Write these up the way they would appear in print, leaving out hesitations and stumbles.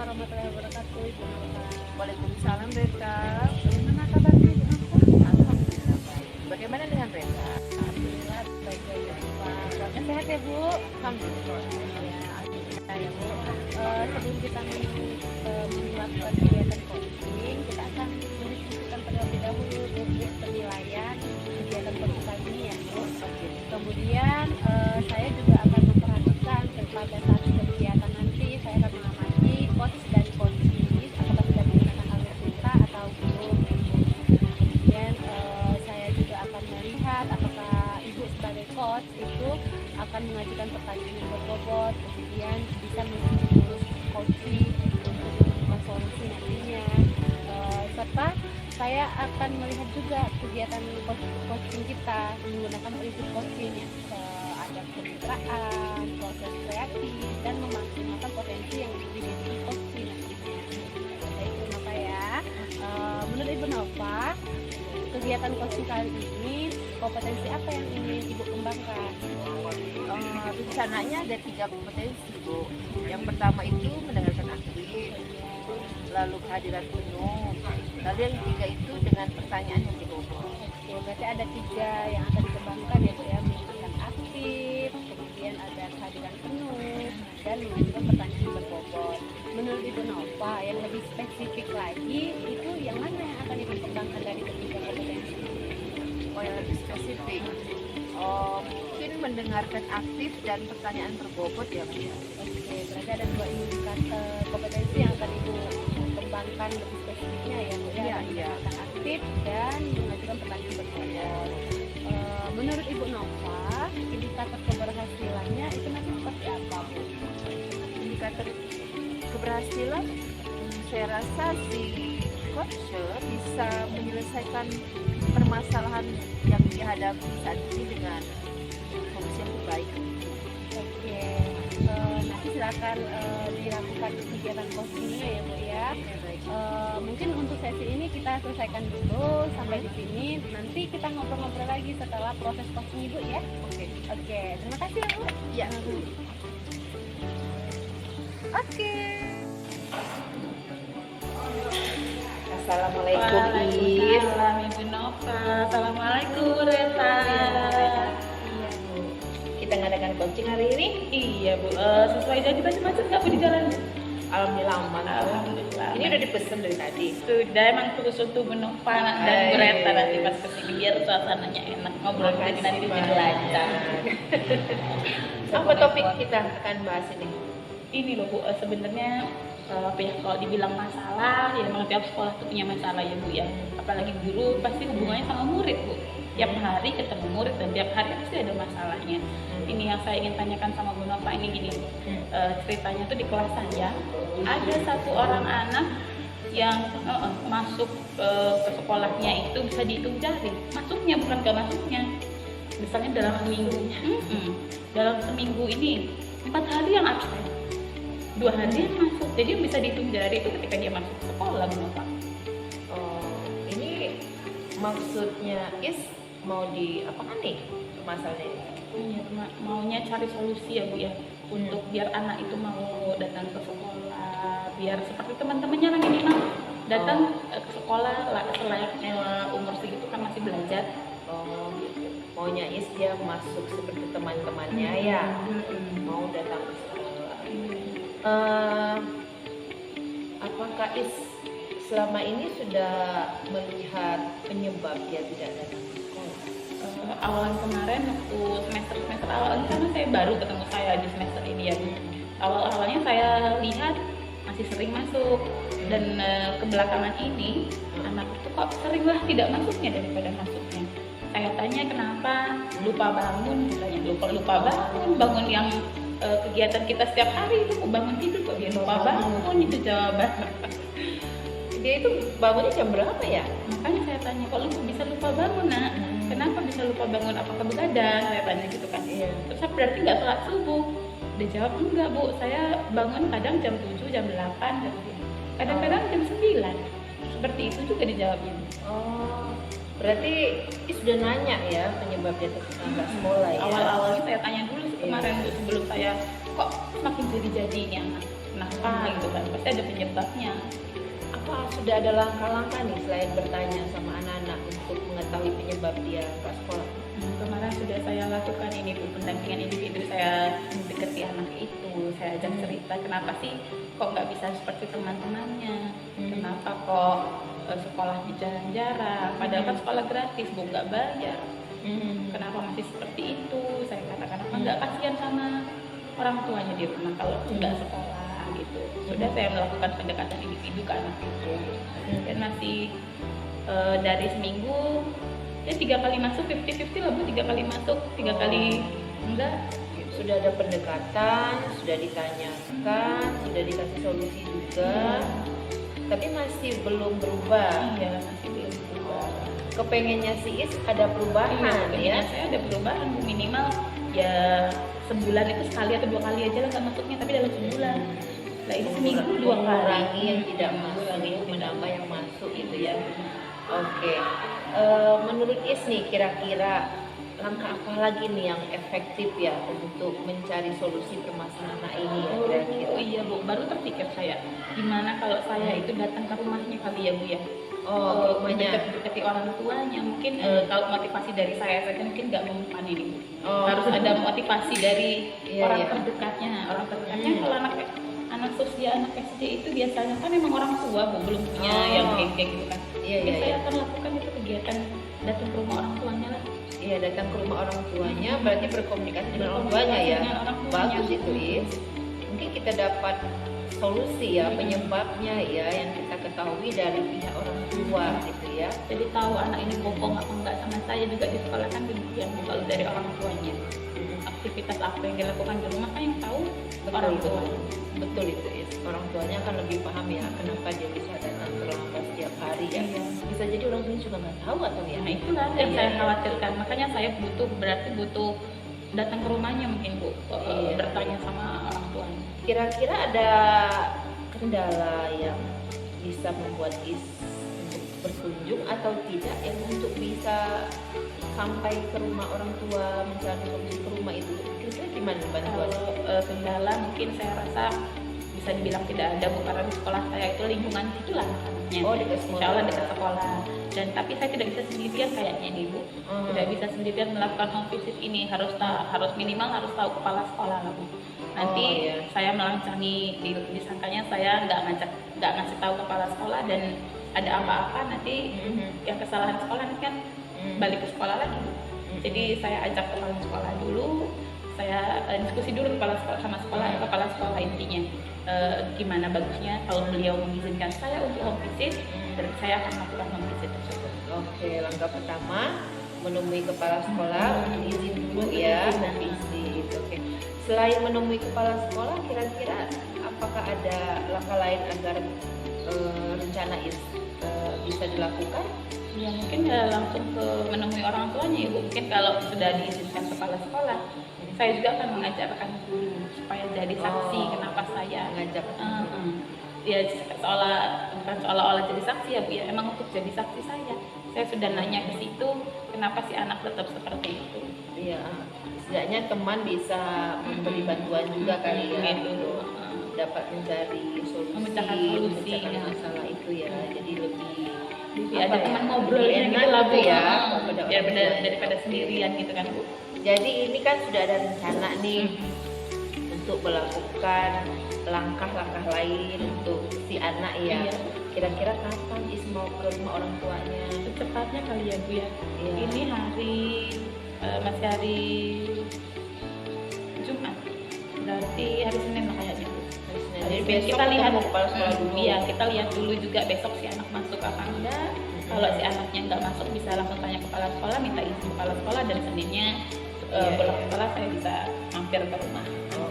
warahmatullahi wabarakatuh. Ibu Nova. Waalaikumsalam Reta. Bagaimana kabarnya Ibu Nova? Alhamdulillah baik. Bagaimana dengan Reta? Alhamdulillah baik ya Pak. Keluarga sehat ya Bu? Alhamdulillah. Ya, alhamdulillah ya Bu. Sebelum kita melakukan kegiatan coaching, kita akan mendiskusikan terlebih dahulu untuk penilaian kegiatan coaching kali ini ya Bu. Kemudian saya juga akan memperhatikan pada saat kegiatan nanti saya akan mengamati coach dan coaching apakah sudah menggunakan alutsista atau belum. Kemudian saya juga akan melihat apakah ibu sebagai coach itu akan mengajukan pertanyaan yang berbobot, kemudian bisa mengurus coaching untuk menemukan solusi nantinya. Serta saya akan melihat juga kegiatan coaching kita menggunakan prinsip coaching ya, ada kemitraan, proses kreatif, dan memaksimalkan potensi yang dimiliki coaching nantinya. Baik Ibu Nova ya. Menurut Ibu Nova, kegiatan coaching kali ini kompetensi apa yang ingin Ibu kembangkan? Rencananya ada 3 kompetensi Bu. Yang pertama itu mendengarkan aktif, lalu kehadiran penuh, lalu yang ketiga itu dengan pertanyaan yang berbobot. Oke, berarti ada 3 yang akan dikembangkan ya Bu ya, mendengarkan aktif, kemudian ada kehadiran penuh, dan mengajukan pertanyaan yang berbobot. Menurut Ibu Nova, yang lebih spesifik lagi itu yang mana yang akan Ibu kembangkan dari ketiga kompetensi? Oh, yang lebih spesifik. Mungkin mendengarkan aktif dan pertanyaan berbobot ya Bu. Oke, berarti ada 2 indikator kompetensi yang akan Ibu kembangkan lebih spesifiknya ya Bu ya, Iya. mendengarkan aktif dan mengajukan pertanyaan berbobot. Menurut Ibu Nova, indikator keberhasilannya itu nanti seperti apa Bu? Indikator keberhasilan, saya rasa si coacher bisa menyelesaikan permasalahan yang dihadapi saat ini dengan solusi yang terbaik. Oke, nanti silakan dilakukan kegiatan coachingnya ya Bu ya. Mungkin untuk sesi ini kita selesaikan dulu sampai di sini. Nanti kita ngobrol-ngobrol lagi setelah proses coaching Ibu ya. Oke, terima kasih ya Bu. Ya. Oke. Assalamualaikum Is. Waalaikumsalam Ibu Nova. Assalamualaikum Reta. Iya Bu. Kita ngadakan coaching hari ini. Iya Bu, sesuai janji macam-macam nggak Bu di jalan? Alhamdulillah aman. Alhamdulillah. Ini udah dipesan dari tadi. Sudah emang khusus untuk Bu Nova dan Bu Reta nanti pas kesini biar suasananya enak ngobrol Makasih nanti jadi banyak. lancar. Apa topik kita akan bahas ini? Ini loh Bu, sebenarnya apa ya, kalau dibilang masalah ya memang tiap sekolah tuh punya masalah ya Bu ya, apalagi guru pasti hubungannya sama murid Bu, tiap hari ketemu murid dan tiap hari pasti ada masalahnya. Ini yang saya ingin tanyakan sama Bu Nova ini gini, ceritanya tuh di kelas saya ada satu orang anak yang masuk ke sekolahnya itu bisa dihitung jari, masuknya bukan gak masuknya, misalnya dalam seminggu ini 4 hari yang absen, 2 hari yang masuk, jadi yang bisa dihitung jari itu ketika dia masuk sekolah Bu Nova. Ini maksudnya Is mau diapakan nih masalahnya ini? Iya, maunya cari solusi ya Bu ya, untuk biar anak itu mau datang ke sekolah, biar seperti teman-temannya lah minimal datang ke sekolah selayaknya umur segitu kan masih belajar. Gitu. Maunya Is dia masuk seperti teman-temannya ya, mau datang ke sekolah. Apakah Is selama ini sudah melihat penyebab dia tidak datang ke sekolah? Awalan kemarin waktu semester awal ini karena saya baru ketemu saya di semester ini ya. Awalnya saya lihat masih sering masuk dan kebelakangan ini anak itu kok seringlah tidak masuknya daripada masuknya. Saya tanya kenapa, lupa bangun, katanya lupa bangun yang kegiatan kita setiap hari itu bangun tidur kok dia lupa bangun, itu jawaban. Dia itu bangunnya jam berapa ya? Makanya saya tanya, kok lu bisa lupa bangun Nak? Kenapa bisa lupa bangun? Apakah begadang? Saya tanya gitu kan. Iya. Terus saya berarti nggak sholat subuh? Dia jawab enggak Bu, saya bangun kadang jam 7, jam 8, kadang-kadang jam 9. Seperti itu juga dijawabnya. Berarti Is sudah nanya ya penyebab dia nggak sekolah ya? Awal-awalnya saya tanya dulu kemarin Bu, sebelum saya kok semakin jadi ini anak. kenapa gitu kan, pasti ada penyebabnya. Apa sudah ada langkah-langkah nih selain bertanya sama anak-anak untuk mengetahui penyebab dia nggak sekolah? Kemarin sudah saya lakukan ini Bu, pendampingan individu. Saya deketi anak itu, saya ajak cerita kenapa sih kok nggak bisa seperti teman-temannya, kenapa kok sekolahnya jarang-jarang, padahal kan sekolah gratis Bu, nggak bayar. Kenapa masih seperti itu? Saya katakan apa nggak kasihan sama orang tuanya di rumah kalau nggak sekolah gitu. Sudah saya melakukan pendekatan individu ke anak itu, dan masih dari seminggu ya 3 kali masuk 50-50 lah Bu, 3 kali masuk 3 kali enggak. Sudah ada pendekatan, sudah ditanyakan, sudah dikasih solusi juga, tapi masih belum berubah. Iya, masih belum berubah. Kepengennya si Is ada perubahan Iya, ya? saya ada perubahan Bu, minimal ya sebulan itu sekali atau 2 kali aja lah nggak masuknya, tapi dalam sebulan. Nah ini seminggu 2 kali. Mengurangi yang tidak masuk, menambah yang masuk itu ya. Oke. Menurut Is nih kira-kira langkah apa lagi nih yang efektif ya untuk mencari solusi permasalahan anak ini ya kira-kira? Oh iya Bu, baru terpikir saya, gimana kalau saya itu datang ke rumahnya kali ya Bu ya. Oh, rumahnya. Dekati orang tuanya, mungkin kalau motivasi dari saya saja mungkin nggak mempan ini Bu. Oh. Harus ada motivasi dari Iya, orang iya. terdekatnya. Orang terdekatnya kalau anak sosial, anak SD itu biasanya kan memang orang tua Bu, belum punya yang geng-geng gitu kan. Iya, Jadi iya, saya iya. akan lakukan itu kegiatan datang ke rumah orang tuanya lah. Iya, datang ke rumah orang tuanya berarti berkomunikasi dengan orang tuanya ya. Dengan orang tuanya. Bagus itu Is. Mungkin kita dapat solusi ya penyebabnya ya yang kita ketahui dari pihak orang tua gitu ya. Jadi tahu anak ini bohong apa enggak sama saya juga di sekolah kan demikian Bu, kalau dari orang tuanya. Aktivitas apa yang dilakukan di rumah kan yang tahu orang tua. Betul itu Is. Orang tuanya akan lebih paham ya kenapa dia bisa datang terlambat setiap hari ya. Iya. Bisa jadi orang tuanya juga nggak tahu atau ya. Nah itulah yang Iya, saya iya. khawatirkan. Makanya saya berarti butuh datang ke rumahnya mungkin Bu, Iya. bertanya sama orang tuanya. Kira-kira ada kendala yang bisa membuat Is untuk berkunjung atau tidak yang untuk bisa sampai ke rumah orang tua mencari solusi ke rumah itu? Kira-kira gimana bantuan? Kalau kendala mungkin saya rasa bisa dibilang tidak ada Bu, karena di sekolah saya itu lingkungan itulah anaknya. Oh, dekat sekolah. Insya Allah dekat sekolah. Dan tapi saya tidak bisa sendirian kayaknya nih Bu. Tidak bisa sendirian melakukan home visit ini, harus minimal harus tahu kepala sekolah lah Bu. Nanti Oh, iya. saya melancangi disangkanya saya nggak ngasih tahu kepala sekolah, dan ada apa-apa nanti yang kesalahan sekolah nanti kan balik ke sekolah lagi. Jadi saya ajak kepala sekolah dulu, saya diskusi dulu kepala sekolah sama kepala sekolah intinya gimana bagusnya kalau beliau mengizinkan saya untuk home visit, dan saya akan melakukan home visit tersebut. Oke, langkah pertama menemui kepala sekolah, izin dulu ya, home visit. Oke. Selain menemui kepala sekolah, kira-kira apakah ada langkah lain agar rencana Is bisa dilakukan? Ya mungkin langsung ke menemui orang tuanya ya Bu. Mungkin kalau sudah diizinkan kepala sekolah, saya juga akan mengajarkan dulu supaya jadi saksi kenapa saya Ngajak. ya bukan seolah-olah jadi saksi ya Bu ya, emang untuk jadi saksi saya sudah nanya ke situ kenapa si anak tetap seperti itu. Iya, setidaknya teman bisa memberi bantuan juga kali ya, Gitu. dapat mencari solusi, Memecahkan solusi, memecahkan ya. masalah itu ya. Jadi lebih Jadi apa ada ya, teman lebih ngobrolnya enak gitu lah Bu gitu ya, ya, daripada biar orang tua. daripada sendirian gitu kan Bu. Jadi ini kan sudah ada rencana nih untuk melakukan langkah-langkah lain untuk si anak ya. Iya. Kira-kira kapan Is mau ke rumah orang tuanya? Secepatnya kali ya Bu ya. Iya. Ini masih hari Jumat, berarti hari Senin lah kayaknya Bu. Jadi besok kita lihat ketemu kepala sekolah dulu. Iya, kita lihat dulu juga besok si anak masuk apa enggak. Kalau si anaknya nggak masuk, bisa langsung tanya kepala sekolah, minta izin kepala sekolah, dan Seninnya pulang sekolah saya bisa mampir ke rumah. Oh,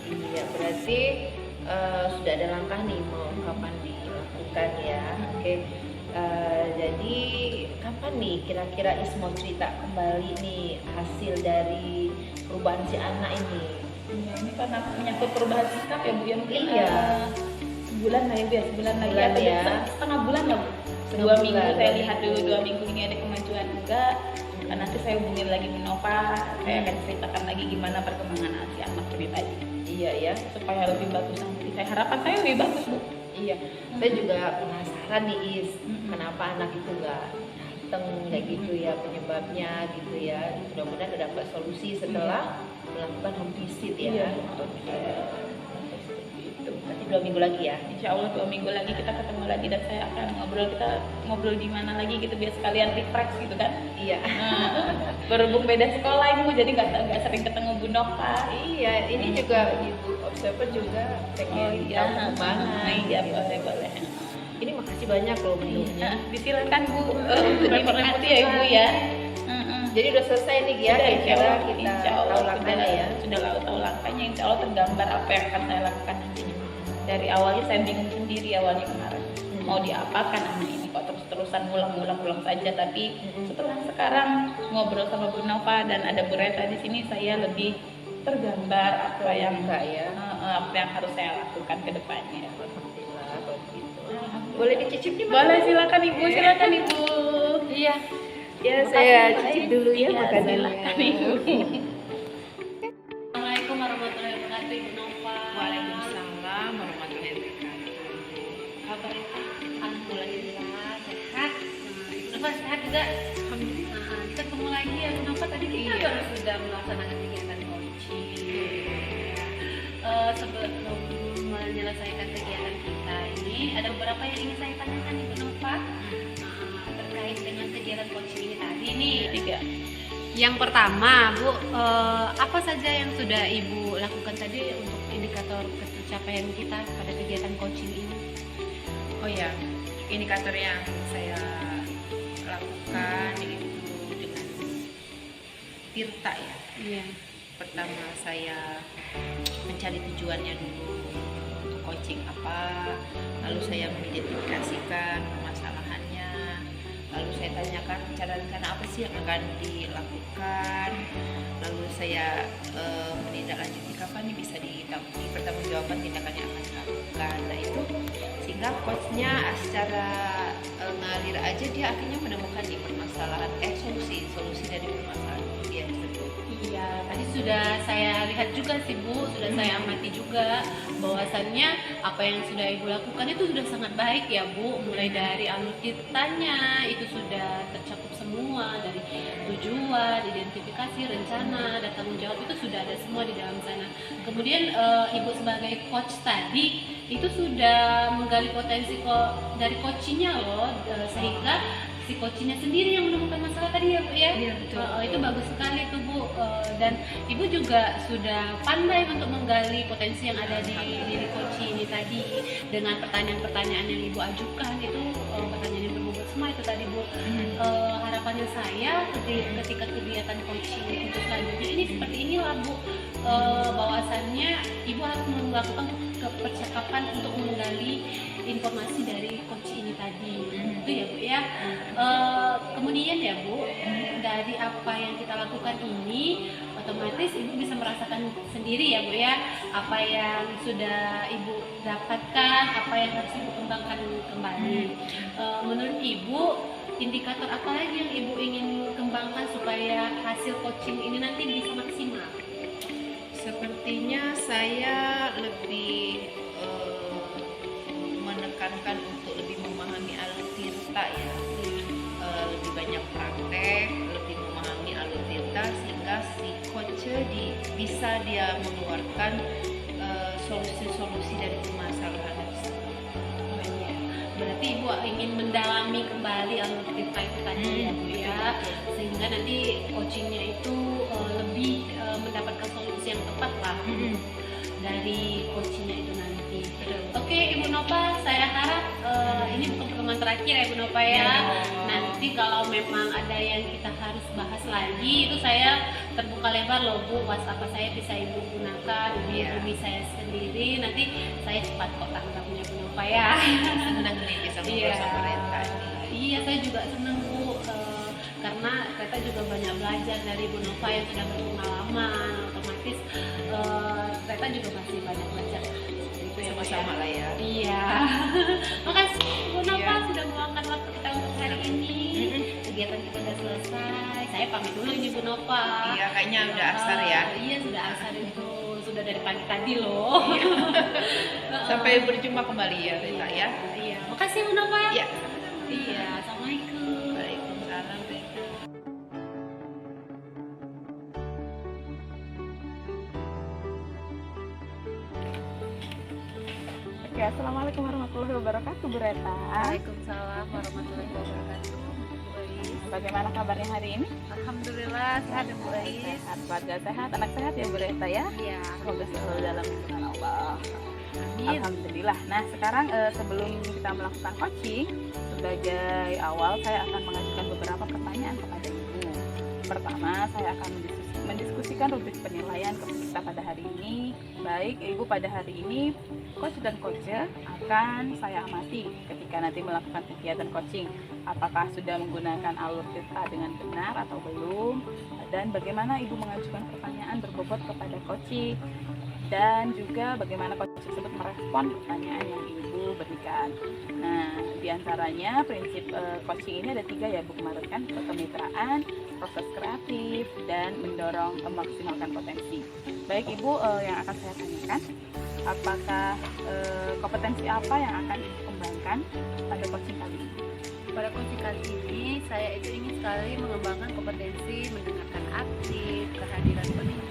iya, berarti sudah ada langkah nih mau kapan dilakukan ya. Oke. Jadi kapan nih kira-kira Is mau cerita kembali nih hasil dari perubahan si anak ini? Ya, ini karena menyangkut perubahan sikap ya Bu ya, mungkin Iya. sebulan lah ya Bu ya, sebulan lagi Sebulan atau ya. setengah bulan lah Bu. Setengah 2 minggu bulan, saya 2 lihat dulu, minggu. 2 minggu ini ada kemajuan enggak. Nanti saya hubungin lagi Minova, saya akan ceritakan lagi gimana perkembangan si anak ini tadi. Iya ya. supaya lebih bagus nanti. Saya harapan saya lebih bagus Bu. Iya, saya juga penasaran nih Is, kenapa anak itu nggak datang kayak gitu ya, penyebabnya gitu ya. Mudah-mudahan ada dapat solusi setelah melakukan home visit ya. Iya. Berarti 2 minggu lagi ya. Insya Allah 2 minggu lagi kita ketemu lagi dan saya akan kita ngobrol di mana lagi gitu biar sekalian refresh gitu kan. Iya. Berhubung beda sekolah Ibu jadi nggak sering ketemu Bu Nova. Iya, ini juga Ibu observer juga pengen tahu perkembangan. Iya boleh. Ini makasih banyak loh menunya. Disilakan Bu untuk repot-repot ya Ibu ya. Jadi udah selesai nih ya, kira-kira kita tahu langkahnya ya. Sudah tahu langkahnya, insya Allah tergambar apa yang akan saya lakukan nantinya. Dari awalnya saya bingung sendiri awalnya kemarin mau diapakan anak ini kok terus-terusan ngulang saja, tapi setelah sekarang ngobrol sama Bu Nova dan ada Bu Reta di sini saya lebih tergambar apa yang harus saya lakukan ke depannya. Alhamdulillah kalau gitu. Boleh dicicip nih? Boleh, silakan Ibu, silakan Ibu. Iya. Ya, saya cicip dulu ya Iya, makanannya. silakan Ibu. Assalamualaikum warahmatullahi wabarakatuh, Ibu Nova. Waalaikumsalam warahmatullahi wabarakatuh. Kabar alhamdulillah sehat. Ibu Nova sehat juga. Alhamdulillah. Kita ketemu lagi ya Ibu Nova. Tadi kita baru sudah melaksanakan kegiatan coaching. Sebelum menyelesaikan kegiatan kita ini ada beberapa yang ingin saya tanyakan Ibu Nova terkait dengan kegiatan coaching ini tadi nih. Tiga. Yang pertama, Bu, apa saja yang sudah Ibu lakukan tadi untuk indikator pencapaian kita pada kegiatan coaching ini? Oh ya, indikator yang saya lakukan itu dengan Tirta ya. Iya. Pertama saya mencari tujuannya dulu untuk coaching apa, lalu saya mengidentifikasikan permasalahannya, lalu saya tanyakan rencana-rencana apa sih yang akan dilakukan, lalu saya menindaklanjuti kapan nih bisa dipertanggungjawabkan tindakan yang akan dilakukan. Nah itu sehingga coachnya secara ngalir aja dia akhirnya menemukan di permasalahan solusi dari permasalahan dia tersebut. Iya, tadi sudah saya lihat juga sih Bu, sudah saya amati juga bahwasannya apa yang sudah Ibu lakukan itu sudah sangat baik ya Bu. Mulai dari alur ceritanya itu sudah tercakup semua, dari tujuan, identifikasi, rencana, dan tanggung jawab itu sudah ada semua di dalam sana. Kemudian Ibu sebagai coach tadi itu sudah menggali potensi dari coachingnya loh, sehingga si coachingnya sendiri yang menemukan masalah tadi ya Bu ya. Iya, betul. Itu bagus sekali tuh Bu. Dan Ibu juga sudah pandai untuk menggali potensi yang ada di diri coach ini tadi dengan pertanyaan-pertanyaan yang Ibu ajukan itu pertanyaan yang berbobot semua itu tadi Bu. Harapannya saya ketika kegiatan coaching untuk selanjutnya ini seperti inilah Bu, bahwasannya Ibu harus melakukan percakapan untuk menggali informasi dari coach ini tadi. Itu ya Bu ya. Kemudian ya Bu, dari apa yang kita lakukan ini otomatis Ibu bisa merasakan sendiri ya Bu ya, apa yang sudah Ibu dapatkan, apa yang harus Ibu kembangkan kembali. Menurut Ibu, indikator apa lagi yang Ibu ingin kembangkan supaya hasil coaching ini nanti bisa maksimal? Sepertinya saya lebih menekankan untuk lebih memahami alur Tirta ya, lebih banyak praktek, lebih memahami alur Tirta sehingga si coach bisa dia mengeluarkan solusi-solusi dari permasalahan tersebut. Oh iya, berarti Ibu ingin mendalami kembali alur Tirta itu tadi ya Bu ya, sehingga nanti coachingnya itu lebih mendapatkan solusi yang tepat lah dari coachingnya itu nanti. Oke Ibu Nova, saya harap ini bukan pertemuan terakhir ya Ibu Nova ya. Nanti kalau memang ada yang kita harus bahas lagi itu saya terbuka lebar loh Bu, WhatsApp saya bisa Ibu gunakan, hubungi saya sendiri, nanti saya cepat kok tanggapnya Ibu Nova ya. Senang nih bisa ngobrol sama Renta. Iya, saya juga senang Bu, karena Reta juga banyak belajar dari Bu Nova yang sudah berpengalaman, otomatis Reta juga masih banyak belajar. Sama-sama lah ya. Iya. Makasih Bu Nova sudah meluangkan waktu kita untuk hari ini. Kegiatan kita sudah selesai. Saya pamit dulu ini Bu Nova. Iya, kayaknya udah asar ya. Iya, sudah asar itu. Sudah udah dari pagi tadi loh. Sampai berjumpa kembali ya Rita ya. Iya, makasih Bu Nova. Ya. Iya, assalamualaikum. Waalaikumsalam Rita. Oke, assalamualaikum warahmatullahi wabarakatuh, Bu Reta. Waalaikumsalam warahmatullahi wabarakatuh. Bu Ais. Bagaimana kabarnya hari ini? Alhamdulillah sehat ya Bu Ais. Sehat, keluarga sehat, anak sehat ya Bu Reta ya. Iya. Semoga selalu dalam lindungan Allah. Amin. Alhamdulillah. Nah, sekarang sebelum kita melakukan coaching, sebagai awal saya akan mengajukan beberapa pertanyaan kepada Ibu. Pertama, saya akan mendiskusikan rubrik penilaian kita pada hari ini. Baik, Ibu, pada hari ini coach dan coacher akan saya amati ketika nanti melakukan kegiatan coaching. Apakah sudah menggunakan alur cerita dengan benar atau belum? Dan bagaimana Ibu mengajukan pertanyaan berbobot kepada coaching? Dan juga bagaimana coach tersebut merespon pertanyaan yang Ibu berikan. Nah, diantaranya prinsip coaching ini ada 3 ya Bu, kemarin kan, kemitraan, proses kreatif, dan mendorong memaksimalkan potensi. Baik Ibu, yang akan saya tanyakan, apakah kompetensi apa yang akan Ibu kembangkan pada coaching kali ini? Pada coaching kali ini saya itu ingin sekali mengembangkan kompetensi mendengarkan aktif, kehadiran penuh,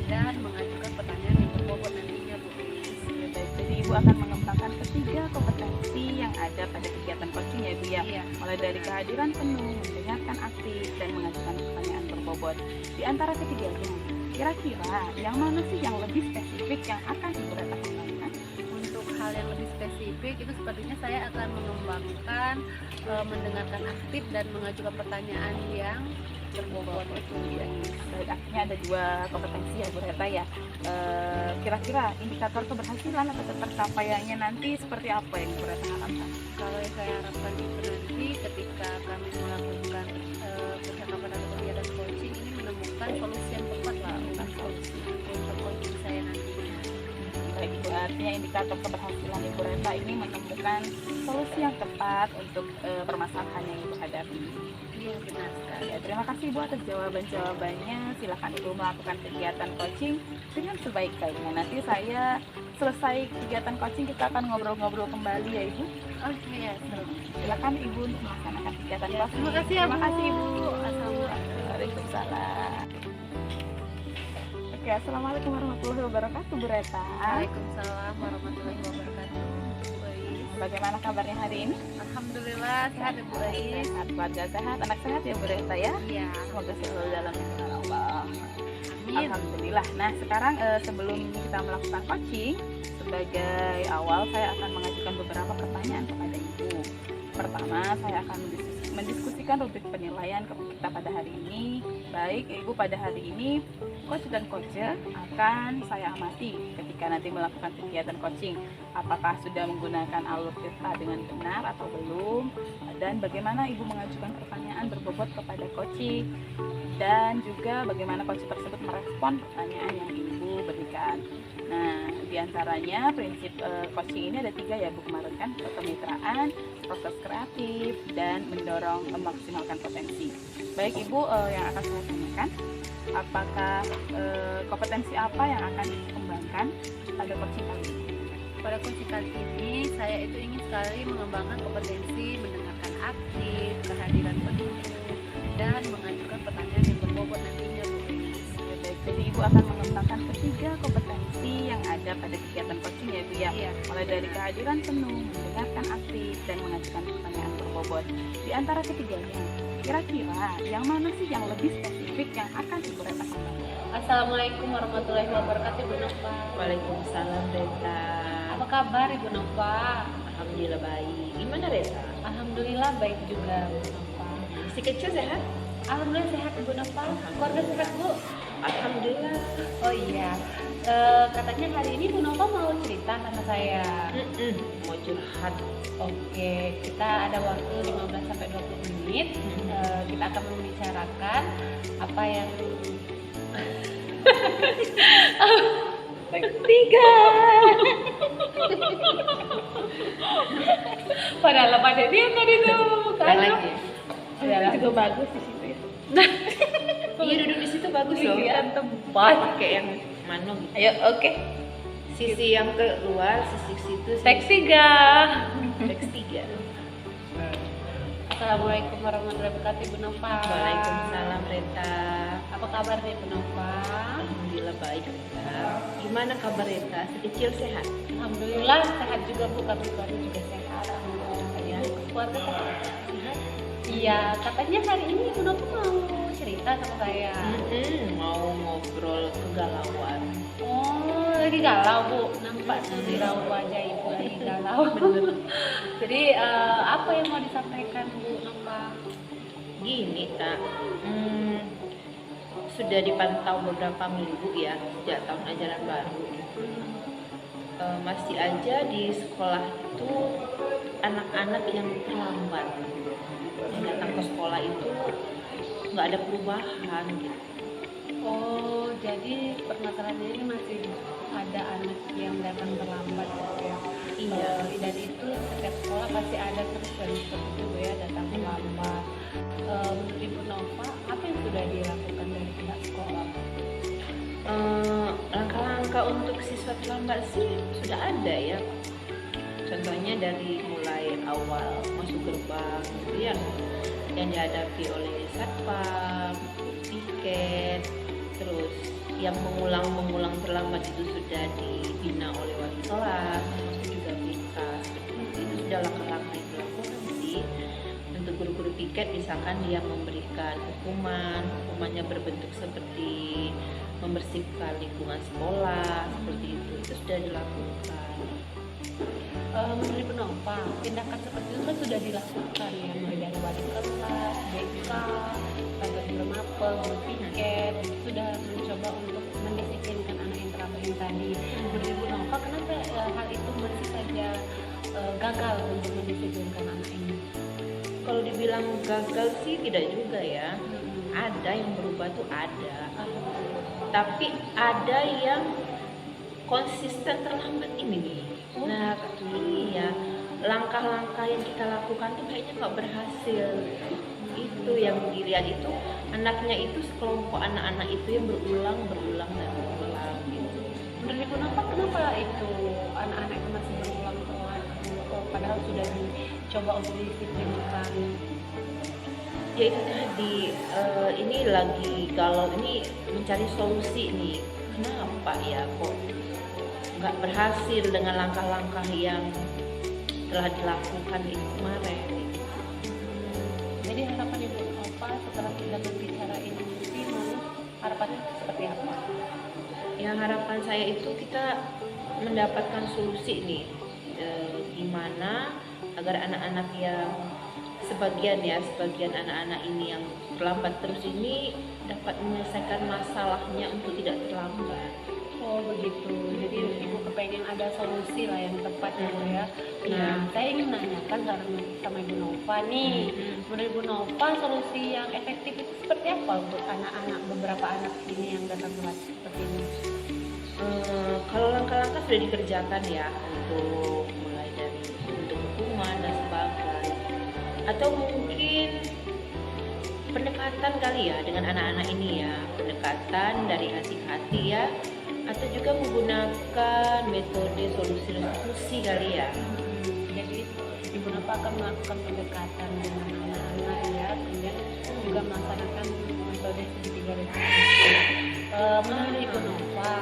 dan mengajukan pertanyaan yang berbobot nantinya Bu Ais. Ya, baik. Jadi Ibu akan mengembangkan ketiga kompetensi yang ada pada kegiatan coaching ya Ibu ya. Iya. Mulai dari kehadiran penuh, mendengarkan aktif, dan mengajukan pertanyaan berbobot. Di antara ketiganya, kira-kira yang mana sih yang lebih spesifik yang akan Ibu Reta kembangkan? Untuk hal yang lebih spesifik itu sepertinya saya akan mengembangkan mendengarkan aktif dan mengajukan pertanyaan yang berbobot itu ya. Baik, artinya ada 2 kompetensi ya Bu Reta ya. Kira-kira indikator keberhasilan atau tercapaiannya nanti seperti apa yang Bu Reta harapkan? Kalau yang saya harapkan itu nanti ketika kami melakukan percakapan atau kegiatan coaching ini menemukan solusi yang tepat lah untuk coaching saya nantinya. Baik, Ibu, artinya indikator keberhasilan Ibu Reta ini menemukan solusi yang tepat untuk permasalahan yang Ibu hadapi. Iya benar sekali. Ya, terima kasih Ibu atas jawaban-jawabannya. Silakan Ibu melakukan kegiatan coaching dengan sebaik-baiknya. Nanti saya selesai kegiatan coaching kita akan ngobrol-ngobrol kembali ya Ibu. Oke ya. Silakan Ibu untuk melaksanakan kegiatan coaching. Terima kasih ya Bu. Terima kasih Ibu. Assalamualaikum. Waalaikumsalam. Oke, assalamualaikum warahmatullahi wabarakatuh Bu Reta. Waalaikumsalam warahmatullahi wabarakatuh. Bu Ais. Bagaimana kabarnya hari ini? Alhamdulillah sehat ya Bu Ais. Sehat, keluarga sehat, anak sehat ya Bu Reta ya. Iya. Semoga selalu dalam lindungan Allah. Amin. Alhamdulillah. Nah, sekarang sebelum kita melakukan coaching, sebagai awal saya akan mengajukan beberapa pertanyaan kepada Ibu. Pertama, saya akan mendiskusikan rubrik penilaian kita pada hari ini. Baik, Ibu, pada hari ini coach dan coacher akan saya amati ketika nanti melakukan kegiatan coaching. Apakah sudah menggunakan alur cerita dengan benar atau belum? Dan bagaimana Ibu mengajukan pertanyaan berbobot kepada coaching? Dan juga bagaimana coach tersebut merespon pertanyaan yang Ibu berikan. Nah, diantaranya prinsip coaching ini ada 3 ya Bu, kemarin kan, kemitraan, proses kreatif, dan mendorong memaksimalkan potensi. Baik Ibu, yang akan saya tanyakan, apakah kompetensi apa yang akan dikembangkan pada coaching kali ini? Pada coaching kali ini saya itu ingin sekali mengembangkan kompetensi mendengarkan aktif, kehadiran penuh, dan mengajukan pertanyaan yang berbobot nantinya Bu Ais. Baik, jadi Ibu akan mengembangkan ketiga kompetensi yang ada pada kegiatan coaching ya Bu ya. Iya. Mulai dari kehadiran penuh, mendengarkan aktif, dan mengajukan pertanyaan berbobot. Di antara ketiganya, kira-kira yang mana sih yang lebih spesifik yang akan Ibu Reta kembangkan? Assalamualaikum warahmatullahi wabarakatuh Bu Nova. Waalaikumsalam Rita. Apa kabar Ibu Nova? Alhamdulillah baik. Gimana Rita? Alhamdulillah baik juga Bu Nova. Si kecil sehat? Alhamdulillah sehat Ibu Nova. Keluarga sehat Bu? Alhamdulillah. Oh iya, katanya hari ini Bu Nova mau cerita sama saya. Mau curhat. Oke, kita ada waktu 15-20 menit. Kita akan membicarakan apa yang tiga. Padahal pada dia tadi tuh bukan? lagi. Udah Juga bagus di situ ya. Iya duduk di situ bagus loh. Pilihan tempat. Pakai yang mano gitu. Ayo, oke. Sisi yang keluar, sisi situ. Seksi ga? Teks 3. Assalamualaikum warahmatullahi wabarakatuh, Ibu Nova. Waalaikumsalam Reta. Apa kabar nih, Ibu Nova? Alhamdulillah baik Reta. Gimana kabar Reta? Sekecil sehat? Alhamdulillah sehat juga Bu, kami keluarga juga sehat. Alhamdulillah ya. Keluarga sehat. Iya, katanya hari ini Ibu Nova mau cerita sama saya. Mau ngobrol kegalauan. Oh, lagi galau Bu, nampak tuh di raut wajah Ibu lagi galau. Jadi apa yang mau disampaikan Bu Nova? Gini tak, sudah dipantau beberapa minggu ya sejak tahun ajaran baru. Masih aja di sekolah itu anak-anak yang terlambat yang datang ke sekolah itu nggak ada perubahan gitu. Oh, jadi permasalahannya ini masih ada anak yang datang terlambat gitu ya. Iya. Dan itu setiap sekolah pasti ada terus dan seperti itu ya, datang terlambat. Menurut Ibu Nova, apa yang sudah dilakukan dari pihak sekolah? Langkah-langkah untuk siswa terlambat sih sudah ada ya. Contohnya dari mulai awal masuk gerbang gitu ya, yang dihadapi oleh satpam, piket, terus yang mengulang terlambat itu sudah dibina oleh wali kelas, termasuk juga kita. Itu sudah langkah-langkah yang dilakukan sih. Untuk guru-guru piket misalkan dia memberikan hukumannya berbentuk seperti membersihkan lingkungan sekolah seperti itu sudah dilakukan. Menurut Ibu Nova, tindakan seperti itu kan sudah dilakukan ya, mulai dari wali kelas, BK, sampai guru mapel, guru piket, sudah mencoba untuk mendisiplinkan anak yang terlambat yang tadi. Menurut Ibu Nova, kenapa hal itu masih saja gagal untuk mendisiplinkan anak ini? Kalau dibilang gagal sih tidak juga ya. Ada yang berubah tuh ada, tapi ada yang konsisten terlambat ini nih. Nah, iya, langkah-langkah yang kita lakukan tuh kayaknya nggak berhasil. Itu yang dilihat itu anaknya itu sekelompok anak-anak itu yang berulang dan berulang gitu. Menurut Ibu Nova, kenapa itu anak-anak itu masih berulang-ulang padahal sudah dicoba untuk didisiplinkan? Ya itu tadi, ini lagi galau, ini mencari solusi nih. Kenapa ya kok nggak berhasil dengan langkah-langkah yang telah dilakukan itu kemarin? Jadi harapan Ibu Nova setelah kita berbicara ini harapannya seperti apa? Ya harapan saya itu kita mendapatkan solusi nih, gimana agar anak-anak yang sebagian anak-anak ini yang terlambat terus ini dapat menyelesaikan masalahnya untuk tidak terlambat. Oh begitu, jadi Ibu kepengen ada solusi lah yang tepat gitu ya. Iya. Nah, saya ingin menanyakan sama Ibu Nova nih, menurut Ibu Nova solusi yang efektif itu seperti apa untuk anak-anak, beberapa anak ini yang datang telat seperti ini? Kalau langkah-langkah sudah dikerjakan ya, untuk mulai dari bentuk hukuman dan sebagainya, atau mungkin pendekatan kali ya dengan anak-anak ini ya, pendekatan dari hati-hati ya, atau juga menggunakan metode solusi diskusi kali ya. Jadi Ibu Nova akan melakukan pendekatan dengan anak-anak ya, kemudian juga melaksanakan metode segitiga diskusi. Menurut Ibu Nova,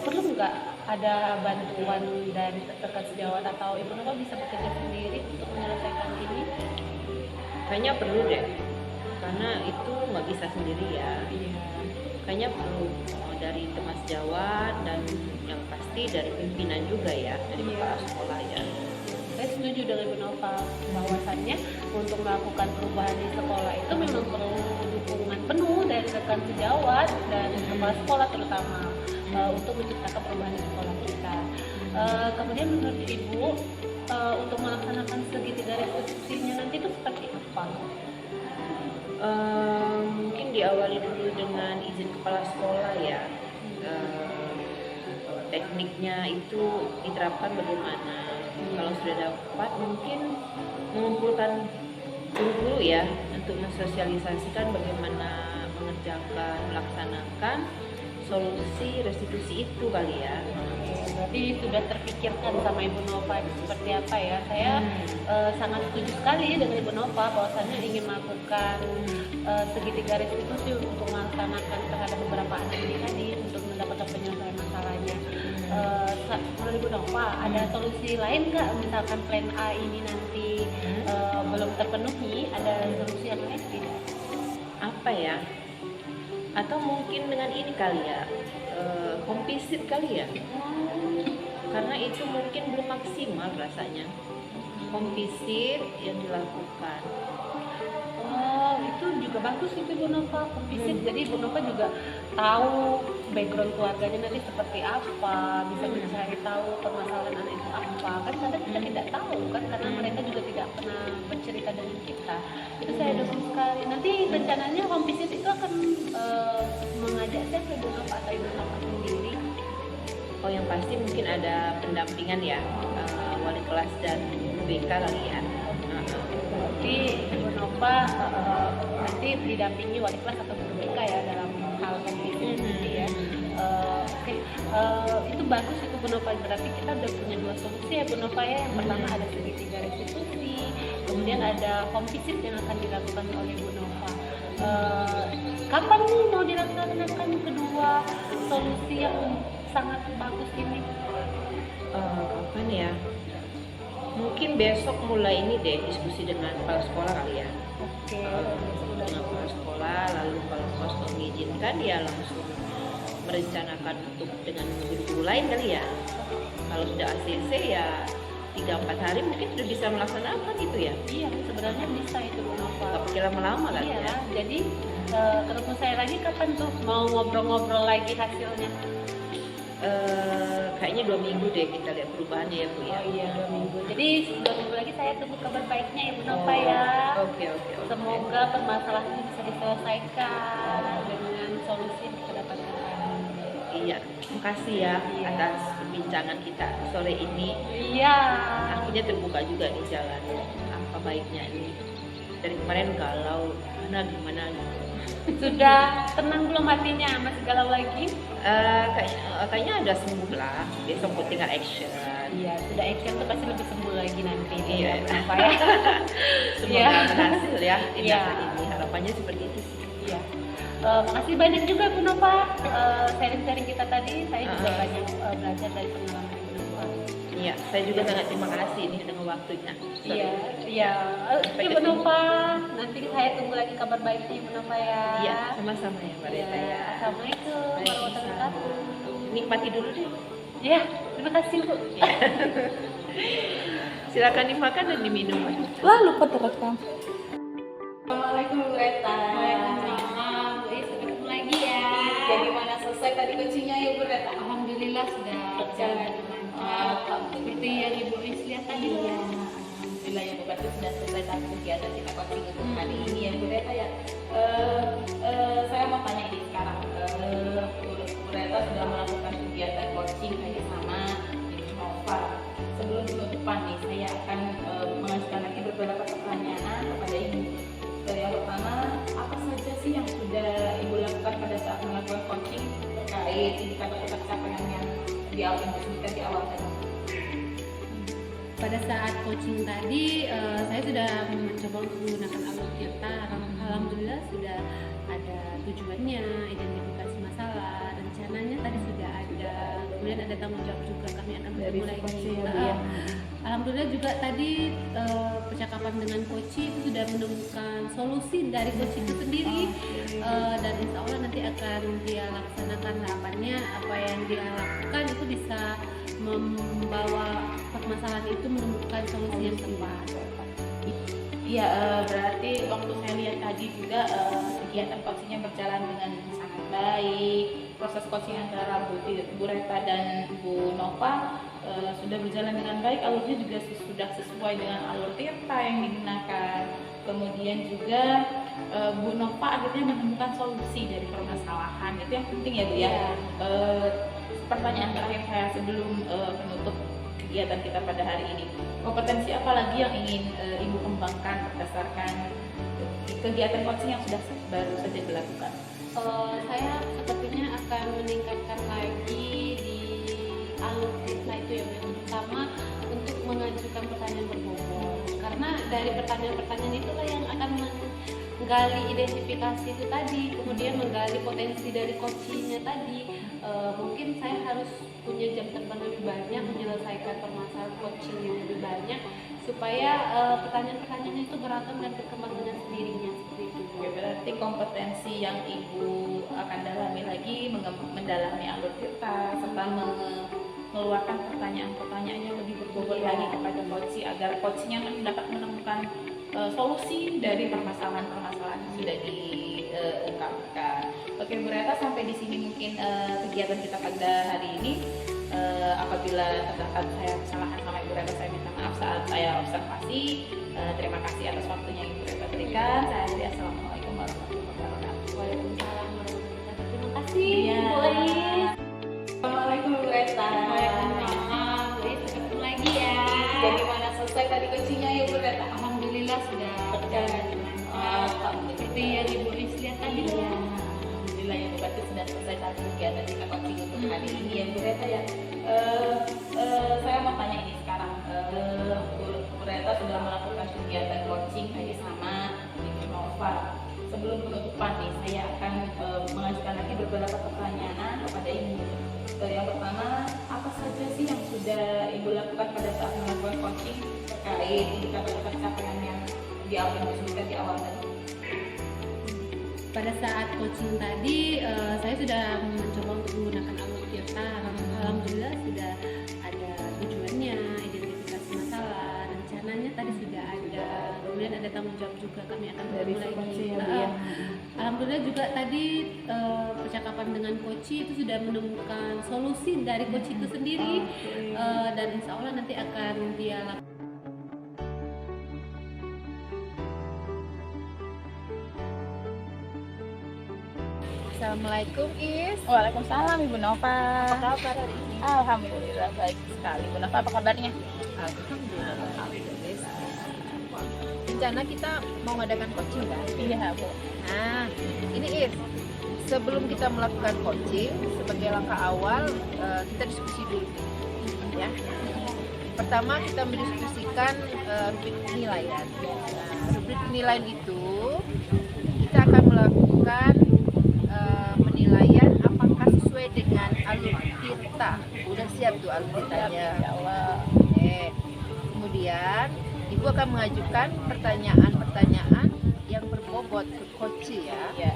perlu nggak ada bantuan dari rekan sejawat atau Ibu Nova bisa bekerja sendiri untuk menyelesaikan ini? Kayaknya perlu deh, karena itu nggak bisa sendiri ya. Kayaknya perlu dari teman sejawat dan yang pasti dari pimpinan juga ya, dari kepala sekolah ya. Saya setuju dengan Ibu Nova bahwasannya untuk melakukan perubahan di sekolah itu memang perlu dukungan penuh dari rekan sejawat dan kepala sekolah terutama untuk menciptakan perubahan di sekolah kita. Kemudian menurut Ibu untuk melaksanakan segitiga restitusinya nanti itu seperti apa? Mungkin diawali dulu dengan izin kepala sekolah ya. Tekniknya itu diterapkan bagaimana? Kalau sudah dapat mungkin mengumpulkan guru-guru ya untuk mensosialisasikan bagaimana melaksanakan solusi restitusi itu kali ya. Berarti sudah terpikirkan sama Ibu Nova itu seperti apa ya? Saya sangat setuju sekali dengan Ibu Nova bahwasannya ingin melakukan segitiga restitusi untuk melaksanakan terhadap beberapa anak ini tadi untuk mendapatkan penyelesaian masalahnya. Menurut Ibu Nova ada solusi lain nggak? Misalkan plan A ini nanti belum terpenuhi, ada solusi yang lain tidak? Apa ya? Atau mungkin dengan ini kali ya, kompisit kali ya, karena itu mungkin belum maksimal rasanya kompisit yang dilakukan. Oh, itu juga bagus itu Bu Nova, kompisit. Jadi Bu Nova juga tahu background keluarganya nanti seperti apa, bisa mencari tahu permasalahan anak itu apa. Kan kadang kita tidak tahu kan, karena mereka juga tidak pernah bercerita dengan kita. Itu saya dukung sekali. Nanti rencananya kompisit itu akan mengajak saya ke Bu Nova atau Ibu Nova sendiri. Oh, yang pasti mungkin ada pendampingan ya, wali kelas dan BK kali ya. Berarti Ibu Nova nanti didampingi wali kelas atau guru BK ya dalam hal kompisit nanti ya. Oke, itu bagus itu Bu Nova. Berarti kita udah punya dua solusi ya Bu Nova ya. Yang pertama ada segitiga restitusi, kemudian ada kompisit yang akan dilakukan oleh Bu Nova. Kapan nih mau dilaksanakan kedua solusi yang sangat bagus ini? Kapan ya? Mungkin besok mulai ini deh, diskusi dengan kepala sekolah kali ya. Oke, Dengan kepala sekolah, lalu kalau kos mengizinkan ya langsung merencanakan untuk dengan guru-guru lain kali ya. Kalau sudah ACC ya 3-4 hari mungkin sudah bisa melaksanakan itu ya. Iya, sebenarnya bisa itu Bu Nova. Gak pakai lama-lama kan Iya, ya. jadi ketemu saya lagi kapan tuh? Mau ngobrol-ngobrol lagi hasilnya? Kayaknya 2 minggu deh kita lihat perubahannya ya Bu ya. Oh iya, 2 minggu. Jadi 2 minggu lagi saya tunggu kabar baiknya ya Bu Nova ya. Oke. Semoga permasalahannya bisa diselesaikan dengan solusi yang kita dapatkan. Iya, makasih ya atas perbincangan kita sore ini. Iya. Akhirnya terbuka juga nih jalan apa baiknya ini. Dari kemarin galau, gimana gitu. Sudah tenang belum hatinya? Masih galau lagi? Kayaknya udah sembuh lah. Besok mau tinggal action. Iya, sudah action tuh pasti lebih sembuh lagi nanti. Iya. Bu Nova ya. Semoga Iya. berhasil ya Iya. tindakan ini. Harapannya seperti itu sih. Iya. Makasih banyak juga Bu Nova, sharing-sharing kita tadi. Saya juga banyak belajar dari pengalaman Bu Nova. Iya, saya juga sangat terima kasih ini dengan waktunya. Iya. Oke Bu Nova, nanti saya tunggu lagi kabar baiknya Bu Nova ya. Iya, sama-sama ya Mbak Rita ya. Assalamualaikum warahmatullahi wabarakatuh. Nikmati dulu deh. Ya, terima kasih Bu. Silakan dimakan dan diminum. Wah, lupa terekam. Assalamualaikum Bu Reta. Waalaikumsalam, Bu Is, sampai ketemu lagi ya. Jadi mana selesai tadi coachingnya ya Bu Reta? Alhamdulillah sudah berjalan dengan lancar. Seperti yang Ibu Is lihat tadi ya. Alhamdulillah ya Bu Reta sudah selesai tadi kegiatan kita coaching untuk hari ini ya Bu Reta ya. Saya mau tanya ini sekarang. Bu Reta sudah melakukan kegiatan coaching sama Ibu Nova. Sebelum penutupan nih, saya akan mengajukan lagi beberapa pertanyaan kepada Ibu. Yang pertama, apa saja sih yang sudah Ibu lakukan pada saat melakukan coaching terkait indikator pencapaian yang Ibu sebutkan di awal tadi? Pada saat coaching tadi, saya sudah mencoba untuk menggunakan alur Tirta. Alhamdulillah sudah ada tujuannya, identifikasi masalah, rencananya tadi sudah ada. Kemudian ada tanggung jawab juga, kami akan bertemu lagi. Alhamdulillah juga tadi percakapan dengan coach itu sudah menemukan solusi dari coach itu sendiri. Dan insya Allah nanti akan dia laksanakan harapannya apa yang dia lakukan itu bisa membawa permasalahan itu menemukan solusi yang tepat. Iya, berarti waktu saya lihat tadi juga kegiatan coachingnya berjalan dengan sangat baik. Proses coaching antara Bu Reta dan Bu Nova sudah berjalan dengan baik. Alurnya juga sudah sesuai dengan alur Tirta yang digunakan. Kemudian juga Bu Nova akhirnya menemukan solusi dari permasalahan. Itu yang penting ya Bu ya. Pertanyaan terakhir saya sebelum menutup kegiatan kita pada hari ini, kompetensi apa lagi yang ingin Ibu kembangkan berdasarkan kegiatan coaching yang sudah baru saja dilakukan? Saya sepertinya akan meningkatkan lagi di alur Tisna itu ya, yang pertama untuk mengajukan pertanyaan berbobot, karena dari pertanyaan-pertanyaan itulah yang akan menggali identifikasi itu tadi, kemudian menggali potensi dari coachingnya tadi. Mungkin saya harus punya jam terbang lebih banyak, menyelesaikan permasalahan coaching yang lebih banyak, supaya pertanyaan-pertanyaannya itu beragam dan berkembang dengan sendirinya seperti itu. Oke, berarti kompetensi yang Ibu akan dalami lagi mendalami alur Tirta serta mengeluarkan pertanyaan-pertanyaan yang lebih berbobot lagi kepada coach agar coachnya dapat menemukan solusi dari permasalahan-permasalahan yang sudah diungkapkan. Oke, Bu Reta, sampai di sini mungkin kegiatan kita pada hari ini. Apabila terdapat saya kesalahan sama Ibu Reta, saya minta maaf saat saya observasi. Terima kasih atas waktunya Ibu Reta berikan. Saya akhiri, assalamualaikum warahmatullahi wabarakatuh. Waalaikumsalam warahmatullahi wabarakatuh. Terima kasih Iya. Bu Ais. Assalamualaikum Bu Reta. Waalaikumsalam Bu Ais, sampai ketemu lagi ya. Jadi mana selesai tadi coachingnya ya Bu Reta? Alhamdulillah sudah berjalan dengan baik. Seperti yang Ibu Ais lihat tadi ya. Alhamdulillah ya Bu, berarti sudah selesai tadi kegiatan kita coaching untuk hari ini ya Bu Reta ya. Saya mau tanya ini sekarang, Bu Reta sudah melakukan kegiatan coaching tadi sama Ibu Nova. Sebelum penutupan nih, saya akan mengajukan lagi beberapa pertanyaan kepada Ibu. Yang pertama, apa saja sih yang sudah Ibu lakukan pada saat melakukan coaching terkait indikator pencapaian yang disebutkan di awal tadi? Pada saat coaching tadi, saya sudah mencoba untuk menggunakan alur Tirta. Alhamdulillah sudah ada tujuannya, identifikasi masalah, rencananya tadi sudah ada, kemudian ada tanggung jawab juga, kami akan Dari bertemu lagi. coaching ya, Bu, ya. Alhamdulillah juga tadi percakapan dengan coach itu sudah menemukan solusi dari coach itu sendiri. Dan insya Allah nanti akan dia lakukan. Assalamualaikum Is. Waalaikumsalam Ibu Nova. Apa kabar hari ini? Alhamdulillah baik sekali. Ibu Nova, apa kabarnya? Alhamdulillah. Rencana kita mau ngadakan coaching kan? Iya Bu. Nah, ini Is. Sebelum kita melakukan coaching, sebagai langkah awal kita diskusi dulu, ya. Pertama kita mendiskusikan rubrik penilaian. Nah, rubrik penilaian itu kita akan melakukan penilaian apakah sesuai dengan alur Tirta. Udah siap tuh alur Tirtanya. Ya Allah. Oke. Kemudian Ibu akan mengajukan pertanyaan-pertanyaan yang berbobot ke coach ya. Iya.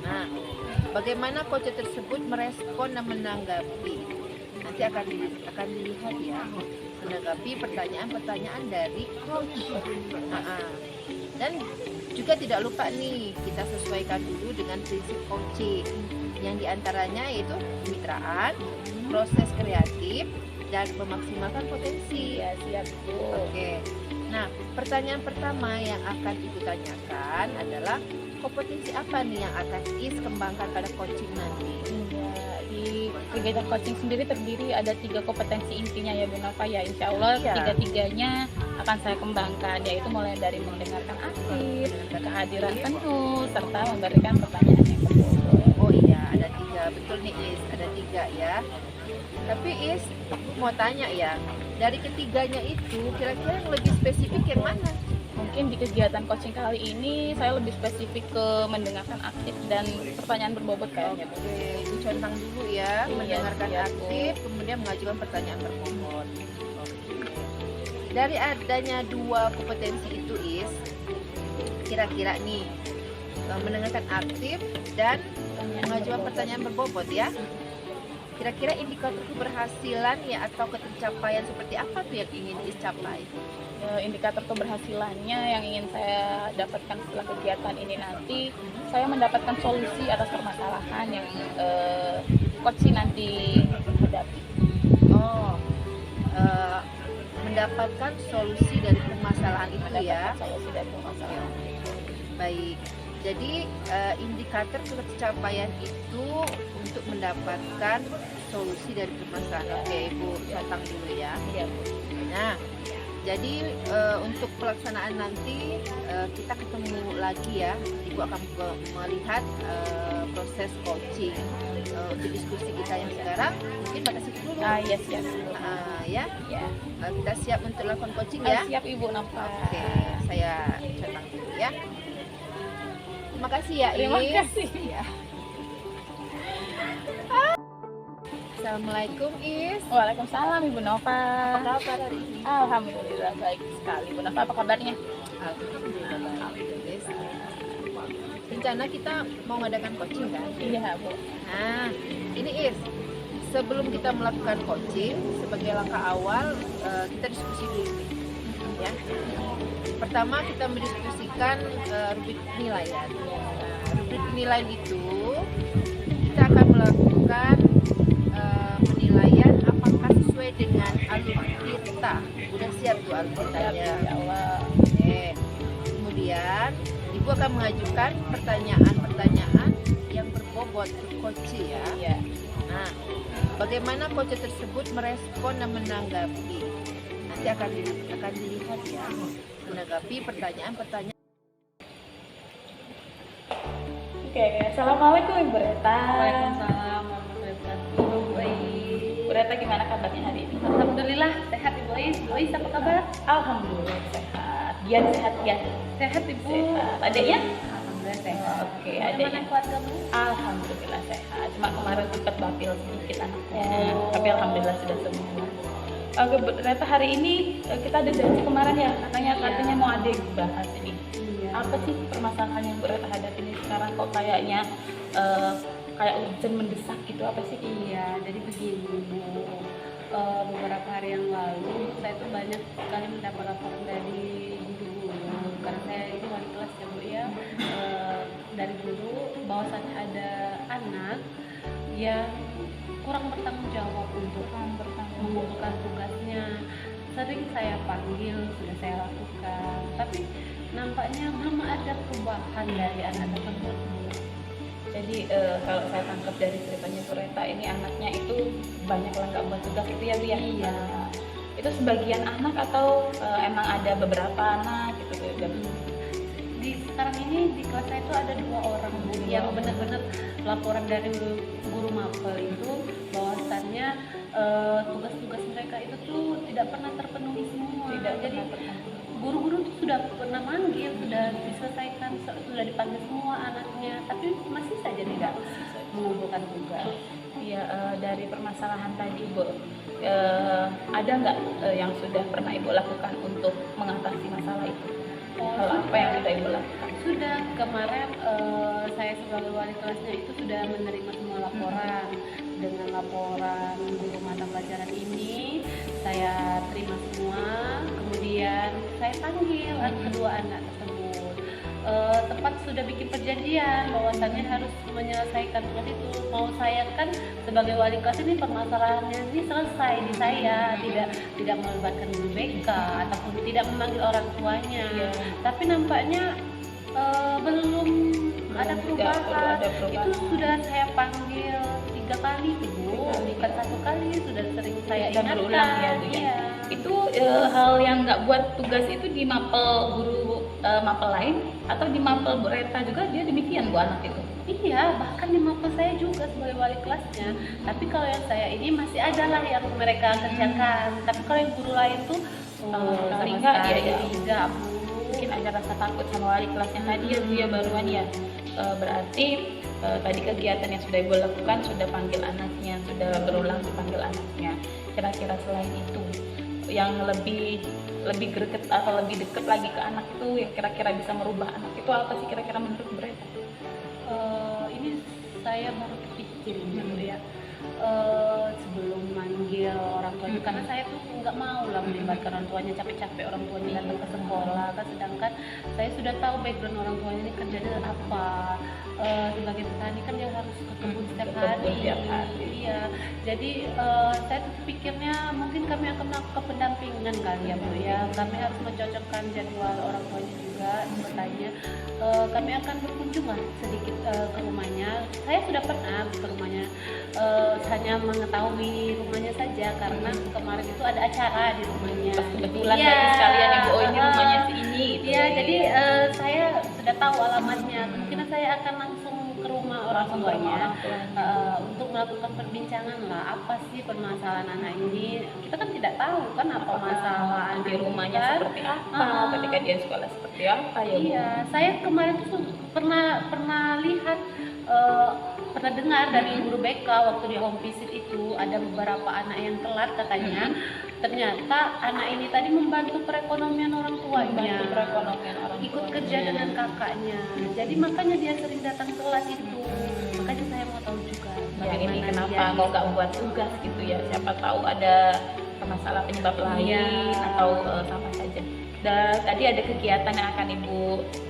Nah, bagaimana coach tersebut merespon dan menanggapi? Nanti akan dilihat ya, menanggapi pertanyaan-pertanyaan dari coach. Dan juga tidak lupa nih, kita sesuaikan dulu dengan prinsip coaching yang diantaranya yaitu kemitraan, proses kreatif, dan memaksimalkan potensi. Ya, siap Bu. Oke. Nah, pertanyaan pertama yang akan Ibu tanyakan adalah kompetensi apa nih yang akan Is kembangkan pada coaching nanti? Ya, di kegiatan coaching sendiri terdiri ada 3 kompetensi intinya ya Bu Nova ya. Insya Allah Iya. 3-tiganya akan saya kembangkan, yaitu mulai dari mendengarkan aktif, kehadiran penuh, serta memberikan pertanyaan yang berbobot. Oh iya, ada 3, betul nih Is, ada 3 ya. Tapi Is, aku mau tanya ya, dari ketiganya itu kira-kira yang lebih spesifik yang mana? Mungkin di kegiatan coaching kali ini saya lebih spesifik ke mendengarkan aktif dan pertanyaan berbobot kayaknya Bu. Oke, Ibu centang dulu ya, Iya, mendengarkan iya, Bu. aktif, kemudian mengajukan pertanyaan berbobot. Dari adanya 2 kompetensi itu Is, kira-kira nih mendengarkan aktif dan mengajukan pertanyaan berbobot ya. Kira-kira indikator keberhasilan ya atau ketercapaian seperti apa tuh yang ingin dicapai? Indikator keberhasilannya yang ingin saya dapatkan setelah kegiatan ini nanti, saya mendapatkan solusi atas permasalahan yang coach nanti hadapi. Oh, mendapatkan solusi dari permasalahan itu ya. Mendapatkan solusi dari permasalahan. Baik. Jadi indikator pencapaian itu untuk mendapatkan solusi dari permasalahan. Oke, Ibu catat dulu ya. Iya Bu. Nah, Jadi untuk pelaksanaan nanti kita ketemu lagi ya. Ibu akan melihat proses coaching. Untuk diskusi kita yang sekarang mungkin pada situ dulu. Yes, yes. Ya. Ya. Kita siap untuk lakukan coaching ya. Siap Ibu Nova. Oke, saya catang dulu ya. Terima kasih ya, Terima Is. kasih. Ya. Assalamualaikum, Is. Waalaikumsalam Ibu Nova. Apa kabar hari ini? Alhamdulillah baik sekali. Ibu Nova apa kabarnya? Alhamdulillah. Is. Rencana kita mau ngadakan coaching kan? Iya Bu. Nah, ini Is. Sebelum kita melakukan coaching, sebagai langkah awal kita diskusi dulu nih, ya. Pertama kita mendiskusikan rubrik penilaian. Nah, rubrik penilaian itu kita akan melakukan penilaian apakah sesuai dengan alur kita. Udah siap tuh alur kitanya. Ya Allah. Oke. Kemudian Ibu akan mengajukan pertanyaan-pertanyaan yang berbobot ke coach ya. Iya. Nah, bagaimana coach tersebut merespon dan menanggapi? Nanti akan dilihat ya. Menanggapi pertanyaan-pertanyaan. Oke, assalamualaikum Ibu Reta. Waalaikumsalam warahmatullahi wabarakatuh. Bu Reta gimana kabarnya hari ini? Alhamdulillah sehat Ibu Is. Bu Is apa kabar? Alhamdulillah sehat. Gian sehat Gian. Sehat Ibu. Sehat. Adanya? Alhamdulillah sehat. Oke, Bagaimana adanya. keluargamu? Alhamdulillah sehat. Cuma kemarin sempat bapil sedikit anaknya. Oh. Tapi alhamdulillah sudah sembuh. Oke, Bu Reta hari ini kita ada janji kemarin ya, katanya mau ada yang dibahas ini. Iya. Apa sih permasalahan yang Bu Reta hadapi ini sekarang kok kayaknya kayak urgent mendesak gitu, apa sih? Iya, jadi begini Bu. Beberapa hari yang lalu saya tuh banyak sekali mendapat laporan dari guru-guru karena saya itu wali kelas ya Bu ya. Dari guru bahwasannya ada anak yang kurang bertanggung jawab untuk mengumpulkan tugasnya. Sering saya panggil, sudah saya lakukan, tapi nampaknya belum ada perubahan dari anak tersebut. Jadi kalau saya tangkap dari ceritanya Bu Reta, ini anaknya itu banyak lah nggak buat tugas itu ya Bu ya? Iya. Itu sebagian anak atau emang ada beberapa anak gitu Bu? Di sekarang ini di kelas saya itu ada 2 orang Bu yang benar-benar laporan dari guru mapel itu bahwasannya tugas-tugas mereka itu tuh tidak pernah terpenuhi semua. Jadi guru-guru tuh sudah pernah manggil, sudah diselesaikan, sudah dipanggil semua anaknya, tapi masih saja tidak mengumpulkan tugas. Iya, dari permasalahan tadi Bu, ada nggak yang sudah pernah Ibu lakukan untuk mengatasi masalah itu? Hal apa yang sudah Ibu lakukan? Sudah, kemarin saya sebagai wali kelasnya itu sudah menerima semua laporan. Dengan laporan guru mata pelajaran ini saya terima semua, kemudian saya panggil kedua anak tersebut. Tepat sudah bikin perjanjian bahwasannya harus menyelesaikan tugas itu. Mau saya kan sebagai wali kelas ini permasalahannya ini selesai di saya, tidak melibatkan guru BK ataupun tidak memanggil orang tuanya. Tapi nampaknya belum ada perubahan. Itu sudah saya panggil 3 kali Bu, bukan 1 kali, sudah sering saya Dan ingatkan. berulang ya Bu ya? Iya. Itu hal yang nggak buat tugas itu di mapel guru mapel lain atau di mapel Bu Reta juga dia demikian Bu anak itu? Iya, bahkan di mapel saya juga sebagai wali kelasnya. Tapi kalau yang saya ini masih ada lah yang mereka kerjakan. Tapi kalau yang guru lain tuh kali sama nggak sekali dia ya? tidak Bu. Mungkin ada rasa takut sama wali kelasnya tadi ya Bu ya, baruan ya. Berarti tadi kegiatan yang sudah Ibu lakukan sudah panggil anaknya, sudah berulang dipanggil anaknya. Kira-kira selain itu yang lebih greget atau lebih dekat lagi ke anak itu yang kira-kira bisa merubah anak itu apa sih kira-kira menurut Bu Reta? Ini saya baru kepikir Bu ya. Sebelum manggil orang tuanya, karena saya tuh nggak mau lah melibatkan orang tuanya, capek-capek orang tuanya datang ke sekolah kan, sedangkan saya sudah tahu background orang tuanya ini kerjanya apa. Sebagai petani kan dia harus ke kebun setiap hari. Iya, jadi saya tuh pikirnya mungkin kami akan melakukan pendampingan kali ya Bu ya. Kami harus mencocokkan jadwal orang tuanya juga bertanya. Kami akan berkunjung lah sedikit ke rumahnya. Saya sudah pernah ke rumahnya, hanya mengetahui rumahnya saja karena kemarin itu ada acara di rumahnya. Kebetulan kebetulan Iya. bagi sekalian ya Bu, oh ini rumahnya si ini gitu. Iya, jadi saya sudah tahu alamatnya. Kemungkinan saya akan langsung ke rumah orang Langsung ke rumah tuanya orang tuanya. untuk melakukan perbincangan lah. Apa sih permasalahan anak ini? Kita kan tidak tahu kan apa masalah di anak rumahnya kan. seperti apa, ketika dia sekolah seperti apa ya Bu. Iya, saya kemarin tuh pernah lihat pernah dengar dari guru BK waktu di home visit itu ada beberapa anak yang telat katanya. Ternyata anak ini tadi membantu perekonomian orang tuanya. Membantu perekonomian orang Ikut tuanya. kerja dengan kakaknya. Jadi makanya dia sering datang telat itu. Makanya saya mau tahu juga Yang ini bagaimana kenapa dia kau nggak buat tugas gitu ya? Siapa tahu ada masalah penyebab lain Iya. atau sama saja. Dan tadi ada kegiatan yang akan Ibu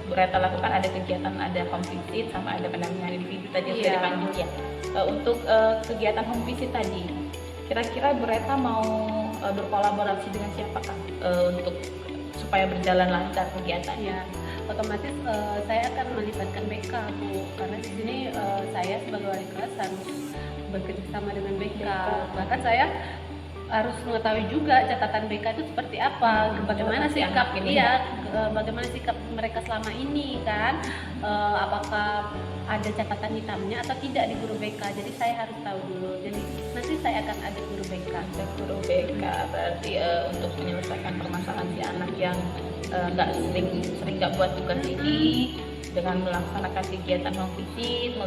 Bu Reta lakukan, ada kegiatan, ada home visit sama ada pendampingan individu tadi yang sudah Iya. dipanggil ya. Untuk kegiatan home visit tadi, kira-kira Bu Reta mau berkolaborasi dengan siapakah untuk supaya berjalan lancar kegiatan? Ya, otomatis saya akan melibatkan BK Bu, karena di sini saya sebagai wali kelas harus bekerja sama dengan BK. Bahkan saya harus mengetahui juga catatan BK itu seperti apa, bagaimana catatan si sikap anak ini. bagaimana sikap mereka selama ini kan, apakah ada catatan hitamnya atau tidak di guru BK. Jadi saya harus tahu dulu. Jadi nanti saya akan ada guru BK. Ada guru BK berarti untuk menyelesaikan permasalahan si anak yang nggak sering nggak buat tugas ini dengan melaksanakan kegiatan home visit,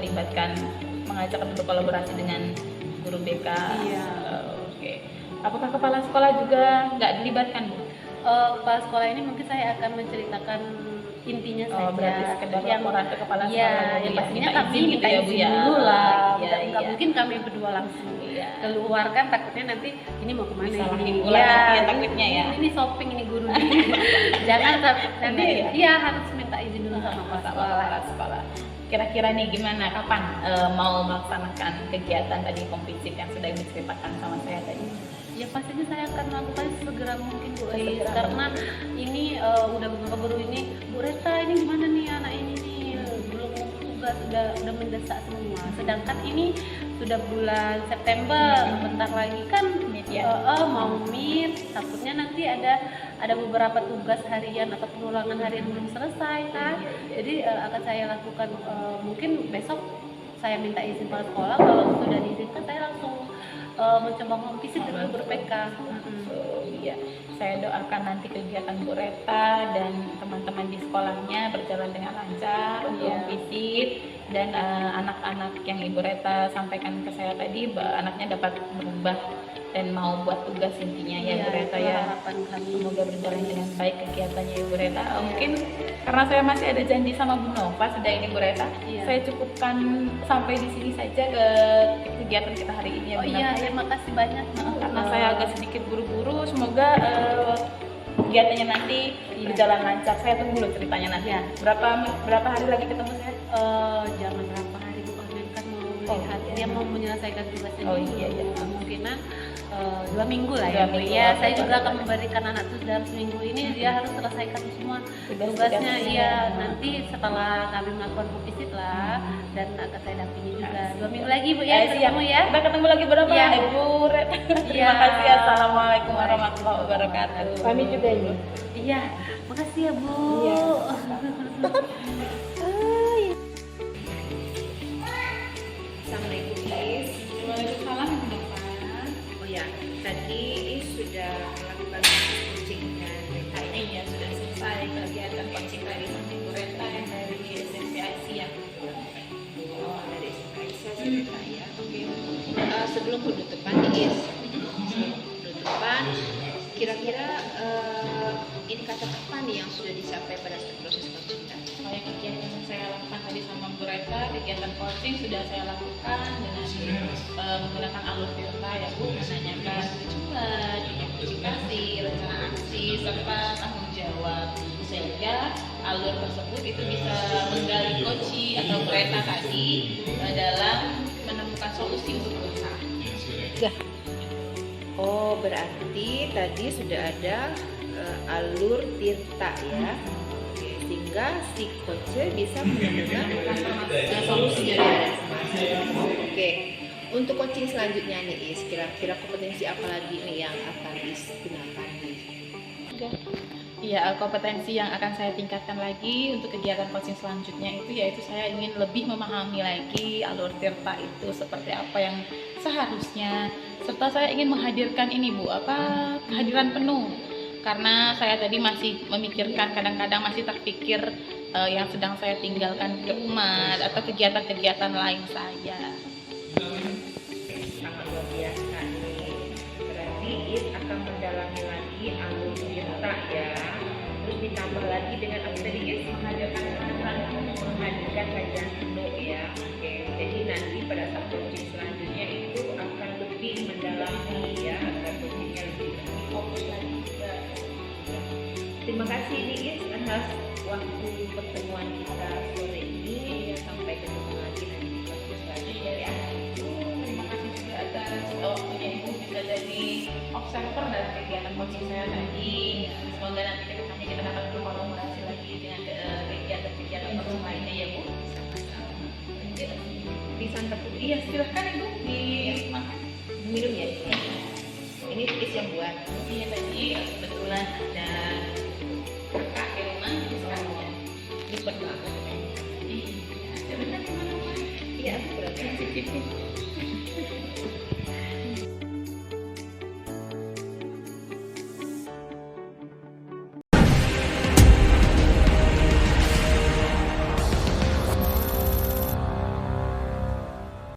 mengajak atau berkolaborasi dengan guru BK. Iya. Oke. Apakah kepala sekolah juga nggak dilibatkan Bu? Kepala sekolah ini mungkin saya akan menceritakan intinya saja. Berarti sekedar yang laporan ke kepala sekolah. ya, Bu, yang ya. pastinya Minta kami izin minta gitu ya, Bu, izin ya. dulu lah. Iya, Nggak iya. mungkin kami berdua langsung Iya. keluar kan, takutnya nanti ini mau kemana Disalahin ini. pula nanti ya, takutnya ya. Ini shopping ini guru nih. Jangan nanti Iya. dia harus minta izin dulu sama kepala Sama sekolah. kepala sekolah. Kira-kira nih gimana, kapan mau melaksanakan kegiatan tadi home visit yang sudah diceritakan sama saya tadi? Ya pastinya saya akan melakukan segera mungkin Bu Ais, Segera karena ini udah beberapa guru ini, Bu Reta ini gimana nih anak ini nih belum ngumpul tugas, udah mendesak semua. Sedangkan ini sudah bulan September, bentar lagi kan mau mid, takutnya nanti ada beberapa tugas harian atau pengulangan harian belum selesai kan. Jadi akan saya lakukan mungkin besok saya minta izin kepala sekolah, kalau sudah diizinkan saya langsung mencoba home visit dengan guru PK. Iya, saya doakan nanti kegiatan Bu Reta dan teman-teman di sekolahnya berjalan dengan lancar untuk home visit, dan anak-anak yang Ibu Reta sampaikan ke saya tadi, anaknya dapat berubah dan mau buat tugas intinya ya Bu Reta ya. Harapan kami. Semoga berjalan dengan baik kegiatannya Ibu Reta. Mungkin karena saya masih ada janji sama Bu Nova sudah ini Bu Reta, Iya. saya cukupkan sampai di sini saja ke kegiatan kita hari ini ya Oh Bu iya, Nova. terima kasih banyak. Karena saya agak sedikit buru-buru, semoga kegiatannya nanti berjalan lancar. Saya tunggu loh ceritanya nanti. Ya. Berapa hari lagi ketemu saya? Jangan berapa hari Bu, kan mau Oh, melihat iya. dia mau menyelesaikan tugasnya Oh, dulu. iya, iya. Kemungkinan 2 minggu lah 2 ya Bu. minggu, Ya, oke, saya juga boleh, akan boleh. memberikan anak tuh dalam seminggu ini dia harus selesaikan semua Tugas-tugasnya. tugasnya. Iya, nanti setelah kami melakukan home visit lah, dan akan saya dampingi juga. 2 minggu lagi Bu ya, Siap. ketemu ya. Kita ketemu lagi berapa? Iya. Ibu Reta. Terima Iya. kasih. Assalamualaikum warahmatullahi wabarakatuh. Kami juga ini. Iya, makasih ya Bu. Iya. Assalamualaikum Is. Waalaikumsalam. Oh ya, tadi Is sudah melakukan coaching dengan Reta ini. Iya, sudah selesai kegiatan coaching dari Ibu Reta yang dari SMP Asia. Oh, dari Aisyah Reta ya. Oke. Sebelum penutupan nih Is, penutupan, kira-kira indikator apa nih yang sudah dicapai pada proses coaching tadi? Saya kegiatan yang saya lakukan tadi sama Bu Reta, kegiatan coaching sudah saya lakukan dengan menggunakan alur Tirta ya Bu, menanyakan tujuan, identifikasi, rencana aksi, serta tanggung jawab, sehingga alur tersebut itu bisa menggali coaching atau Bu Reta tadi dalam menemukan solusi untuk perusahaan. Oh, berarti tadi sudah ada alur Tirta ya. Oke, sehingga si coach bisa menemukan solusi dari masalah. Oke. Untuk coaching selanjutnya nih Is, kira-kira kompetensi apa lagi nih yang akan Is gunakan nih? juga. Iya, kompetensi yang akan saya tingkatkan lagi untuk kegiatan coaching selanjutnya itu yaitu saya ingin lebih memahami lagi alur tirta itu seperti apa yang seharusnya, serta saya ingin menghadirkan ini Bu, kehadiran penuh. Karena saya tadi masih memikirkan, kadang-kadang masih terpikir yang sedang saya tinggalkan di umat atau kegiatan-kegiatan lain saya. Sangat luar biasa nih. Berarti Is akan mendalami lagi alur tirta ya. Terus ditambah lagi dengan apa tadi Is? Menghadirkan kajian penuh ya. Oke. Jadi nanti pada saat coaching selanjutnya itu akan lebih mendalami ya, agar coachingnya lebih fokus lagi juga. Terima kasih nih Is atas waktu pertemuan kita sore ini. Sampai ketemu lagi nanti di podcast selanjutnya ya. Terima kasih juga atas waktunya Ibu bisa jadi observer dalam kegiatan coaching saya tadi. Semoga nanti kedepannya kita dapat berkolaborasi lagi dengan kegiatan-kegiatan coaching lainnya ya Bu. Disantap dulu. Iya, silahkan Ibu dimakan. Minum ya. Ini Is yang buat. Iya,